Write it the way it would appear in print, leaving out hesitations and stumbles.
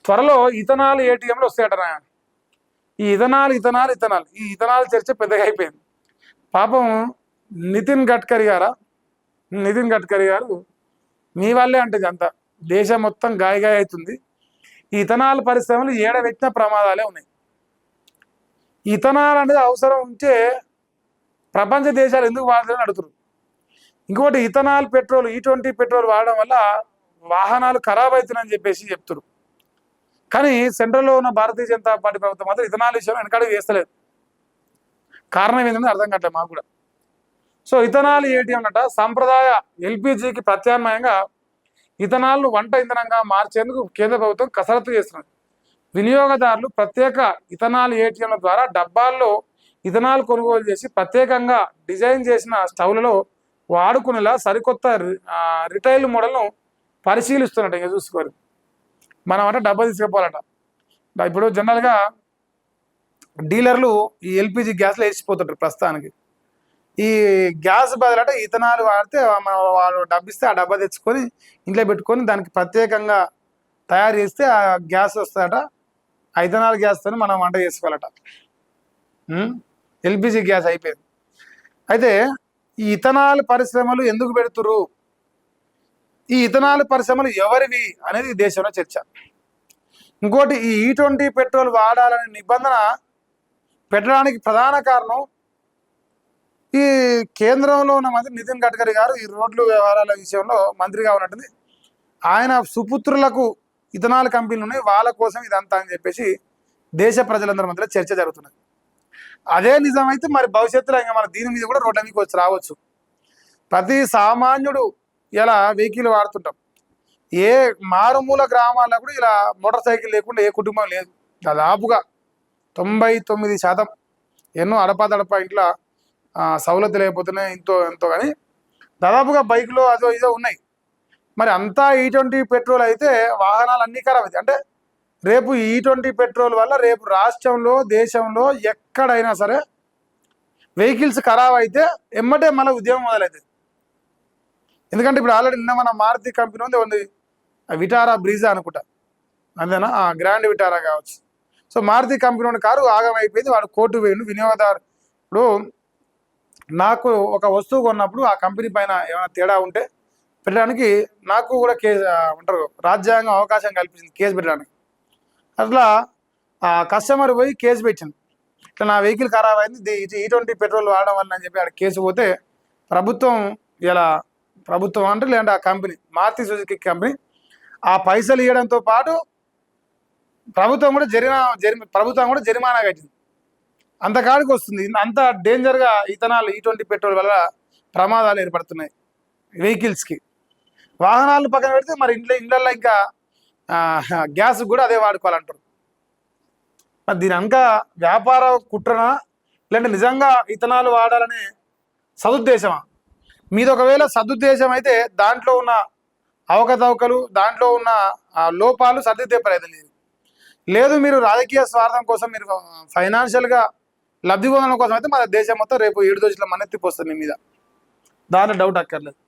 త్వరలో ఇథనాల్ ఏటీఎంలు వస్తాయటరా. ఈ ఇథనాల్ ఈ ఇథనాల్ చర్చ పెద్దగా అయిపోయింది. పాపం నితిన్ గడ్కరీ గారు మీ వాళ్ళే అంటే అంతా దేశం మొత్తం గాయగాయ అవుతుంది. ఈ ఇథనాల్ పరిశ్రమలు ఏడవెట్టిన ప్రమాదాలే ఉన్నాయి. ఇథనాల్ అనేది అవసరం ఉంటే ప్రపంచ దేశాలు ఎందుకు వాడతారని అడుగుతారు. ఇంకోటి ఇథనాల్ పెట్రోల్ E20 పెట్రోల్ వాడడం వల్ల వాహనాలు ఖరాబ్ అవుతున్నాయని చెప్పేసి చెప్తారు. కానీ సెంట్రల్లో ఉన్న భారతీయ జనతా పార్టీ ప్రభుత్వం మాత్రం ఇథనాల్ విషయంలో వెనకడుగు వేస్తలేదు. కారణం ఏంటంటే అర్థం కావట్లేదు మాకు కూడా. సో ఇథనాల్ ఏటీఎం అన్నట సాంప్రదాయ LPGకి ప్రత్యామ్నాయంగా ఇథనాల్ను వంట ఇంధనంగా మార్చేందుకు కేంద్ర ప్రభుత్వం కసరత్తు చేస్తున్నది. వినియోగదారులు ప్రత్యేక ఇథనాల్ ఏటీఎంల ద్వారా డబ్బాల్లో ఇథనాల్ కొనుగోలు చేసి ప్రత్యేకంగా డిజైన్ చేసిన స్టవ్లలో వాడుకునేలా సరికొత్త రిటైల్ మోడల్ను పరిశీలిస్తున్నట్టు. ఇంకా చూసుకోరు మనం అంటే డబ్బా తీసుకుపోవాలట. ఇప్పుడు జనరల్గా డీలర్లు ఈ LPG గ్యాస్లో వేసిపోతుంటారు. ప్రస్తుతానికి ఈ గ్యాస్ బదులట ఇథనాల్ వాడితే వాళ్ళు డబ్బిస్తే ఆ డబ్బా తెచ్చుకొని ఇంట్లో పెట్టుకొని దానికి ప్రత్యేకంగా తయారు చేస్తే ఆ గ్యాస్ వస్తుందట. ఆ ఇథనాల్ గ్యాస్తో మనం వంట చేసుకోవాలట. LPG గ్యాస్ అయిపోయింది. అయితే ఈ ఇథనాల్ పరిశ్రమలు ఎందుకు పెడుతురు, ఈ ఇథనాల్ పరిశ్రమలు ఎవరివి అనేది దేశంలో చర్చ. ఇంకోటి ఈ E20 పెట్రోల్ వాడాలనే నిబంధన పెట్టడానికి ప్రధాన కారణం ఈ కేంద్రంలో ఉన్న మంత్రి నితిన్ గడ్కరీ గారు ఈ రోడ్లు వ్యవహారాల విషయంలో మంత్రిగా ఉన్నట్టుంది. ఆయన సుపుత్రులకు ఇథనాల్ కంపెనీలు ఉన్నాయి, వాళ్ళ కోసం ఇదంతా అని చెప్పేసి దేశ ప్రజలందరి మధ్యలో చర్చ జరుగుతున్నది. అదే నిజమైతే మరి భవిష్యత్తులో ఇంకా మన దీని మీద కూడా రోడ్ల మీకు వచ్చి రావచ్చు. ప్రతి సామాన్యుడు ఇలా వెహికల్ వాడుతుంటాం. ఏ మారుమూల గ్రామాల్లో కూడా ఇలా మోటార్ సైకిల్ లేకుండా ఏ కుటుంబం లేదు. దాదాపుగా 99% ఎన్నో అడపాదడప ఇంట్లో సౌలతులు లేకపోతున్నాయి ఎంతో కానీ దాదాపుగా బైక్లో అదో ఇదో ఉన్నాయి. మరి అంతా E20 పెట్రోల్ అయితే వాహనాలు అన్నీ ఖరాబ్ అవుతాయి. అంటే రేపు E20 పెట్రోల్ వల్ల రేపు రాష్ట్రంలో దేశంలో ఎక్కడైనా సరే వెహికల్స్ ఖరాబ్ అయితే ఎమ్మటే మళ్ళీ ఉద్యమం మొదలవుతుంది. ఎందుకంటే ఇప్పుడు ఆల్రెడీ నిన్న మన మారుతి కంపెనీ ఉంది విటారా బ్రీజా అనుకుంటా, అంతేనా, గ్రాండ్ విటారా కావచ్చు. సో మారుతి కంపెనీ ఉన్న కారు ఆగం అయిపోయింది. వాడు కోర్టు వేయండు. వినియోగదారు ఇప్పుడు నాకు ఒక వస్తువు కొన్నప్పుడు ఆ కంపెనీ పైన ఏమైనా తేడా ఉంటే పెట్టడానికి నాకు కూడా కేసు అంటారు రాజ్యాంగం అవకాశం కల్పించింది కేసు పెట్టడానికి. అట్లా కస్టమర్ పోయి కేసు పెట్టింది, ఇట్లా నా వెహికల్ ఖరాబ్ అయింది E20 పెట్రోల్ వాడడం వల్ల అని చెప్పి ఆడ కేసు పోతే ప్రభుత్వం అంటే లేదంటే ఆ కంపెనీ మారుతి సుజుకి కంపెనీ ఆ పైసలు ఇవ్వడంతో పాటు ప్రభుత్వం కూడా జరిమానా కట్టింది. అంతకాడికి వస్తుంది. అంత డేంజర్గా ఇథనాల్ E20 పెట్రోల్ వల్ల ప్రమాదాలు ఏర్పడుతున్నాయి వెహికల్స్కి. వాహనాలు పక్కన పెడితే మరి ఇండ్లల్లో ఇంకా గ్యాస్ కూడా అదే వాడుకోవాలంటారు. మరి దీని అంక వ్యాపార కుట్రనా లేదంటే నిజంగా ఇథనాల్ వాడాలనే సదుద్దేశమా? మీది ఒకవేళ సదుద్దేశం అయితే దాంట్లో ఉన్న అవకతవకలు, దాంట్లో ఉన్న లోపాలు సర్దిద్దే ప్రయత్నం లేదు. మీరు రాజకీయ స్వార్థం కోసం, మీరు ఫైనాన్షియల్గా లబ్ధి పొందడం కోసం అయితే మన దేశం మొత్తం రేపు 7 రోజుల మన్నెత్తిపోస్తుంది మీ మీద. దాంట్లో డౌట్ అక్కర్లేదు.